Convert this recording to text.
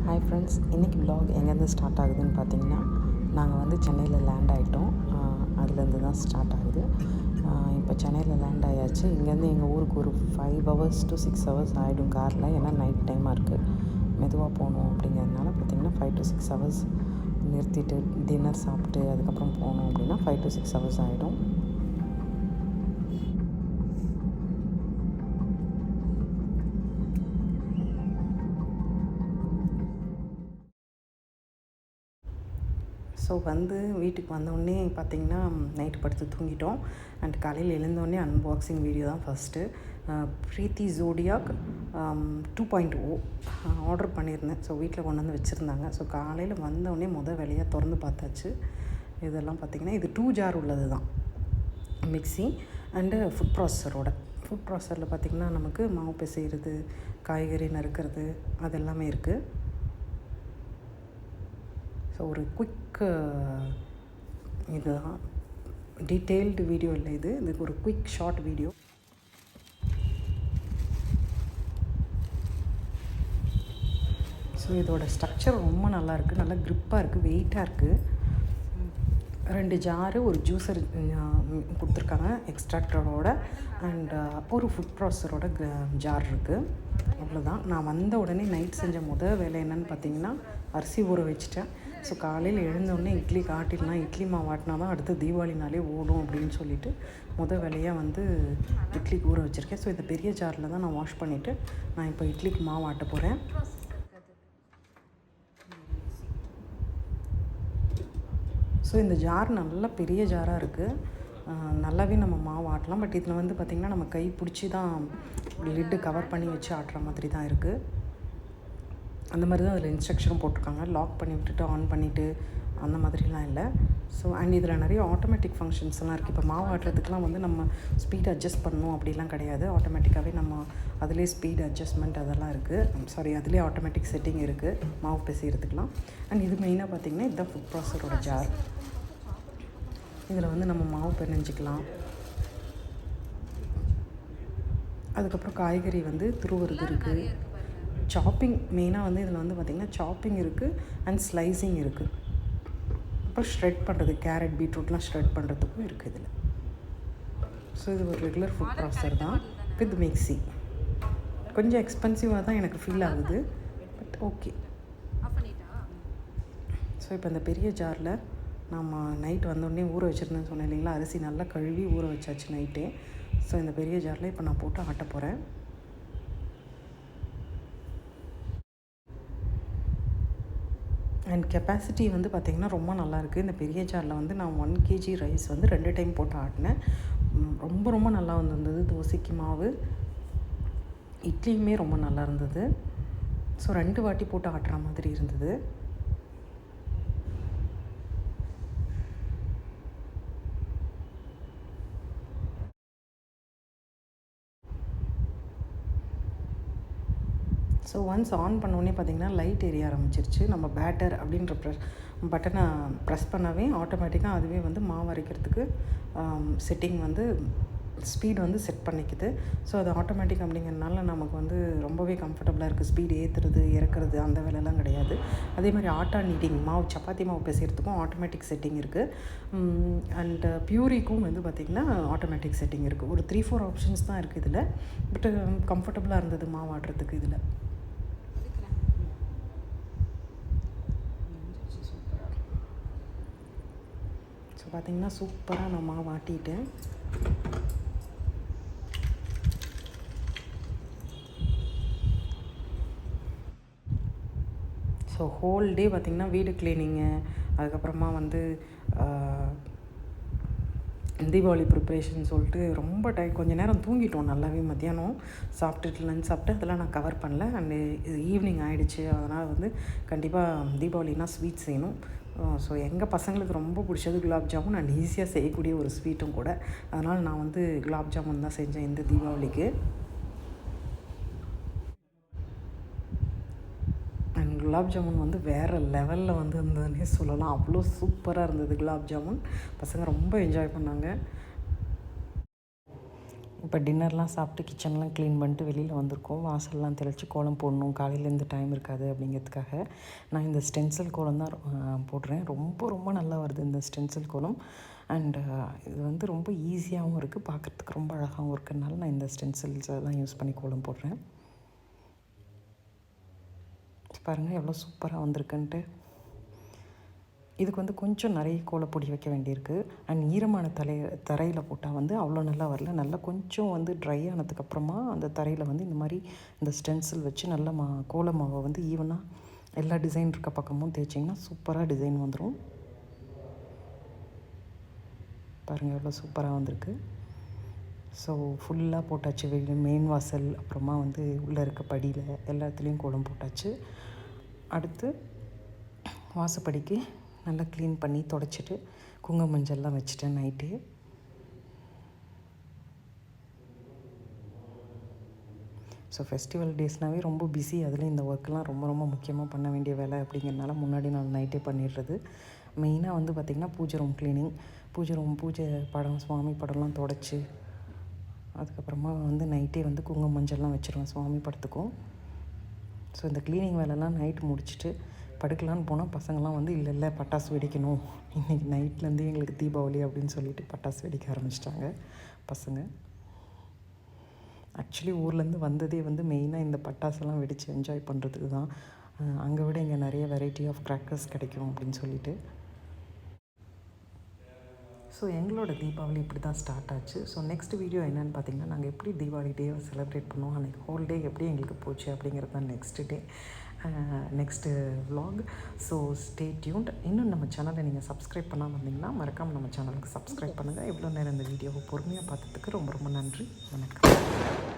Hi friends, இன்றைக்கி vlog எங்கேருந்து start ஆகுதுன்னு பார்த்தீங்கன்னா, நாங்கள் வந்து சென்னையில் லேண்ட் ஆகிட்டோம். அதுலேருந்து தான் ஸ்டார்ட் ஆகுது. இப்போ சென்னையில் லேண்ட் ஆயாச்சு. இங்கேருந்து எங்கள் ஊருக்கு ஒரு 5 hours to 6 hours ஆகிடும் காரில். ஏன்னா நைட் டைமாக இருக்குது, மெதுவாக போகணும் அப்படிங்கிறதுனால பார்த்திங்கன்னா 5 to 6 hours நிறுத்திட்டு டின்னர் சாப்பிட்டு அதுக்கப்புறம் போகணும் அப்படின்னா 5 to 6 hours ஆகிடும். ஸோ வீட்டுக்கு வந்தோடனே பார்த்திங்கன்னா நைட்டு படுத்து தூங்கிட்டோம். அண்ட் காலையில் எழுந்தோடனே அன்பாக்சிங் வீடியோ தான் ஃபஸ்ட்டு. ப்ரீத்தி ஜோடியாக் 2.0 ஆர்டர் பண்ணியிருந்தேன். ஸோ வீட்டில் கொண்டு வந்து வச்சுருந்தாங்க. ஸோ காலையில் வந்தோடனே வேலையாக திறந்து பார்த்தாச்சு. இதெல்லாம் பார்த்திங்கன்னா இது 2 jar உள்ளது தான் மிக்ஸி அண்டு ஃபுட் ப்ராசஸரில் பார்த்திங்கன்னா நமக்கு மாவு பிசைகிறது, காய்கறி நறுக்கிறது அது எல்லாமே இருக்குது. ஸோ ஒரு குயிக் இதுதான், டீட்டெயில்டு வீடியோ இல்லை இதுக்கு ஒரு குயிக் ஷார்ட் வீடியோ. ஸோ இதோட ஸ்ட்ரக்சர் ரொம்ப நல்லாயிருக்கு, நல்லா க்ரிப்பாக இருக்குது, வெயிட்டாக இருக்குது. 2 ஜாரு, ஒரு ஜூஸர் கொடுத்துருக்காங்க எக்ஸ்ட்ராக்டரோட, அண்ட் ஒரு ஃபுட் ப்ராசஸரோட ஜார் இருக்குது. அவ்வளோதான். நான் வந்த உடனே நைட் செஞ்ச வேலை என்னென்னு பார்த்தீங்கன்னா, அரிசி ஊற வச்சுட்டேன். ஸோ காலையில் எழுந்தோடனே இட்லி காட்டிடலாம், இட்லி மாவு ஆட்டினா தான் அடுத்து தீபாவளினாலே ஓடும் அப்படின்னு சொல்லிட்டு வேலையாக இட்லிக்கு ஊற வச்சுருக்கேன். ஸோ இந்த பெரிய ஜாரில் தான் நான் வாஷ் பண்ணிவிட்டு நான் இப்போ இட்லிக்கு மாவு ஆட்ட போகிறேன். ஸோ இந்த ஜார் நல்லா பெரிய ஜாராக இருக்குது, நல்லாவே நம்ம மாவு ஆட்டலாம். பட் இதில் பார்த்திங்கன்னா நம்ம கை பிடிச்சி தான் லிட்டு கவர் பண்ணி வச்சு ஆட்டுற மாதிரி தான் இருக்குது. அந்த மாதிரி தான் அதில் இன்ஸ்ட்ரக்ஷனும் போட்டிருக்காங்க. லாக் பண்ணி விட்டுட்டு ஆன் பண்ணிவிட்டு அந்த மாதிரிலாம் இல்லை. ஸோ அண்ட் இதில் நிறைய ஆட்டோமேட்டிக் ஃபங்க்ஷன்ஸ்லாம் இருக்குது. இப்போ மாவு ஆட்டுறதுக்கெலாம் நம்ம ஸ்பீட் அட்ஜஸ்ட் பண்ணணும் அப்படிலாம் கிடையாது. ஆட்டோமேட்டிக்காகவே நம்ம அதிலே ஸ்பீட் அட்ஜஸ்ட்மெண்ட் அதெல்லாம் இருக்குது. அதிலே ஆட்டோமேட்டிக் செட்டிங் இருக்குது மாவு பிசைகிறதுக்கெலாம். அண்ட் இது மெயினாக பார்த்திங்கன்னா இதுதான் ஃபுட் ப்ராசஸரோட ஜார். இதில் நம்ம மாவு பிணைஞ்சிக்கலாம். அதுக்கப்புறம் காய்கறி துருவுறது இருக்குது. சாப்பிங் மெயினாக இதில் பார்த்திங்கன்னா சாப்பிங் இருக்குது அண்ட் ஸ்லைசிங் இருக்குது. அப்புறம் ஷ்ரெட் பண்ணுறது, கேரட் பீட்ரூட்லாம் ஷ்ரெட் பண்ணுறதுக்கும் இருக்குது இதில். ஸோ இது ஒரு ரெகுலர் ஃபுட் ப்ராசஸர் தான் வித் மிக்ஸி. கொஞ்சம் எக்ஸ்பென்சிவாக தான் எனக்கு ஃபீல் ஆகுது, பட் ஓகே. ஸோ இப்போ இந்த பெரிய ஜாரில் நம்ம நைட் வந்தோடனே ஊற வச்சுருந்தேன்னு சொன்னேன் இல்லைங்களா, அரிசி நல்லா கழுவி ஊற வச்சாச்சு நைட்டே. ஸோ இந்த பெரிய ஜாரில் இப்போ நான் போட்டு ஆட்ட போகிறேன். அண்ட் கெப்பாசிட்டி பார்த்திங்கன்னா ரொம்ப நல்லாயிருக்கு. இந்த பெரிய ஜாரில் நான் 1 kg ரைஸ் 2 டைம் போட்டு ஆட்டினேன். ரொம்ப ரொம்ப நல்லா வந்திருந்தது. தோசைக்கு மாவு, இட்லியுமே ரொம்ப நல்லா இருந்தது. ஸோ 2 வாட்டி போட்டு ஆட்டுற மாதிரி இருந்தது. ஸோ ஒன்ஸ் ஆன் பண்ணோடனே பார்த்திங்கன்னா லைட் எரிய ஆரம்பிச்சிருச்சு. நம்ம பேட்டர் அப்படின்ற பட்டனை ப்ரெஸ் பண்ணவே ஆட்டோமேட்டிக்காக அதுவே மாவு அரைக்கிறதுக்கு செட்டிங் ஸ்பீடு செட் பண்ணிக்குது. ஸோ அது ஆட்டோமேட்டிக் அப்படிங்கிறதுனால நமக்கு ரொம்பவே கம்ஃபர்டபுளாக இருக்குது. ஸ்பீடு ஏற்றுறது இறக்குறது அந்த வேலைலாம் கிடையாது. அதே மாதிரி ஆட்டா நீட்டிங் மாவு, சப்பாத்தி மாவு பிசைகிறதுக்கும் ஆட்டோமேட்டிக் செட்டிங் இருக்குது. அண்ட் பியூரிக்கும் பார்த்திங்கன்னா ஆட்டோமேட்டிக் செட்டிங் இருக்குது. ஒரு 3-4 ஆப்ஷன்ஸ் தான் இருக்குது இதில். பட் கம்ஃபர்டபுளாக இருந்தது மாவு ஆட்டுறதுக்கு இதில். ஸோ பார்த்திங்கன்னா சூப்பராக நான் மாவு ஆட்டிட்டேன். ஸோ ஹோல் டே பார்த்திங்கன்னா வீடு க்ளீனிங்கு, அதுக்கப்புறமா தீபாவளி ப்ரிப்ரேஷன் சொல்லிட்டு ரொம்ப கொஞ்சம் நேரம் தூங்கிட்டோம் நல்லாவே. மத்தியானம் சாப்பிட்டுட்டு லஞ்ச் சாப்பிட்டு அதெல்லாம் நான் கவர் பண்ணல. அண்டு இது ஈவினிங் ஆகிடுச்சு. அதனால் கண்டிப்பாக தீபாவளினா ஸ்வீட் செய்யணும். ஸோ எங்கள் பசங்களுக்கு ரொம்ப பிடிச்சது குலாப் ஜாமுன் அண்ட் ஈஸியாக செய்யக்கூடிய ஒரு ஸ்வீட்டும் கூட. அதனால் நான் குலாப் ஜாமுன் தான் செஞ்சேன் இந்த தீபாவளிக்கு. அண்ட் குலாப் ஜாமுன் வேறு லெவலில் இருந்ததுன்னே சொல்லலாம். அவ்வளோ சூப்பராக இருந்தது குலாப் ஜாமுன். பசங்க ரொம்ப என்ஜாய் பண்ணாங்க. இப்போ டின்னர்லாம் சாப்பிட்டு கிச்சன்லாம் க்ளீன் பண்ணிட்டு வெளியில் வந்திருக்கோம். வாசல்லாம் தெளித்து கோலம் போடணும், காலையிலேருந்து டைம் இருக்காது அப்படிங்கிறதுக்காக நான் இந்த ஸ்டென்சில் கோலம் தான் போடுறேன். ரொம்ப ரொம்ப நல்லா வருது இந்த ஸ்டென்சில் கோலம். அண்டு இது வந்து ரொம்ப ஈஸியாகவும் இருக்குது, பார்க்குறதுக்கு ரொம்ப அழகாகவும் இருக்கிறதுனால நான் இந்த ஸ்டென்சில்ஸை தான் யூஸ் பண்ணி கோலம் போடுறேன். பாருங்கள் எவ்வளோ சூப்பராக வந்திருக்குன்ட்டு. இதுக்கு வந்து கொஞ்சம் நிறைய கோலப்பொடி வைக்க வேண்டியிருக்கு. அண்ட் ஈரமான தரையில் போட்டால் வந்து அவ்வளோ நல்லா வரல. நல்லா கொஞ்சம் வந்து ட்ரை ஆனதுக்கப்புறமா அந்த தரையில் வந்து இந்த மாதிரி இந்த ஸ்டென்சில் வச்சு நல்லா கோல மாவை வந்து ஈவனாக எல்லா டிசைன் இருக்க பக்கமும் தேய்ச்சிங்கன்னா சூப்பராக டிசைன் வந்துடும். பாருங்கள் எவ்வளோ சூப்பராக வந்திருக்கு. ஸோ ஃபுல்லாக போட்டாச்சு. மெயின் வாசல், அப்புறமா வந்து உள்ளே இருக்க படியில் எல்லாத்துலேயும் கோலம் போட்டாச்சு. அடுத்து வாசப்படிக்கு நல்லா க்ளீன் பண்ணி தொடச்சிட்டு குங்கும மஞ்சள்லாம் வச்சுட்டேன் நைட்டு. ஸோ ஃபெஸ்டிவல் டேஸ்னாவே ரொம்ப பிஸி. அதில் இந்த ஒர்க்கெலாம் ரொம்ப ரொம்ப முக்கியமாக பண்ண வேண்டிய வேலை அப்படிங்கிறனால முன்னாடி நான் நைட்டே பண்ணிடுறது. மெயினாக வந்து பார்த்திங்கன்னா பூஜை ரூம் க்ளீனிங், பூஜை படம், சுவாமி படம்லாம் தொடச்சி அதுக்கப்புறமா வந்து நைட்டே வந்து குங்கும மஞ்சள்லாம் வச்சுருவேன் சுவாமி படத்துக்கும். ஸோ இந்த க்ளீனிங் வேலைலாம் நைட்டு முடிச்சுட்டு படுக்கலான்னு போனால் பசங்கள்லாம் வந்து இல்லை பட்டாசு வெடிக்கணும், இன்றைக்கி நைட்லேருந்தே எங்களுக்கு தீபாவளி அப்படின்னு சொல்லிட்டு பட்டாசு வெடிக்க ஆரம்பிச்சிட்டாங்க பசங்க. ஆக்சுவலி ஊர்லேருந்து வந்ததே வந்து மெயினாக இந்த பட்டாசெல்லாம் வெடித்து என்ஜாய் பண்ணுறதுக்கு தான். அங்கே விட இங்கே நிறைய வெரைட்டி ஆஃப் க்ராக்கர்ஸ் கிடைக்கும் அப்படின்னு சொல்லிட்டு. ஸோ எங்களோட தீபாவளி இப்படி தான் ஸ்டார்ட் ஆச்சு. ஸோ நெக்ஸ்ட் வீடியோ என்னென்னு பார்த்தீங்கன்னா, நாங்கள் எப்படி தீபாவளி டேவை செலிப்ரேட் பண்ணுவோம், அன்றைக்கி ஹோல் டே எப்படி எங்களுக்கு போச்சு அப்படிங்கிறது தான் next vlog. So stay tuned. இன்னும் நம்ம சேனலை நீங்கள் சப்ஸ்கிரைப் பண்ணாமல் இருந்தீங்கன்னா மறக்காமல் நம்ம சேனலுக்கு சப்ஸ்கிரைப் பண்ணுங்கள். இவ்வளோ நேரம் இந்த வீடியோவை பொறுமையாக பார்த்ததுக்கு ரொம்ப ரொம்ப நன்றி. வணக்கம்.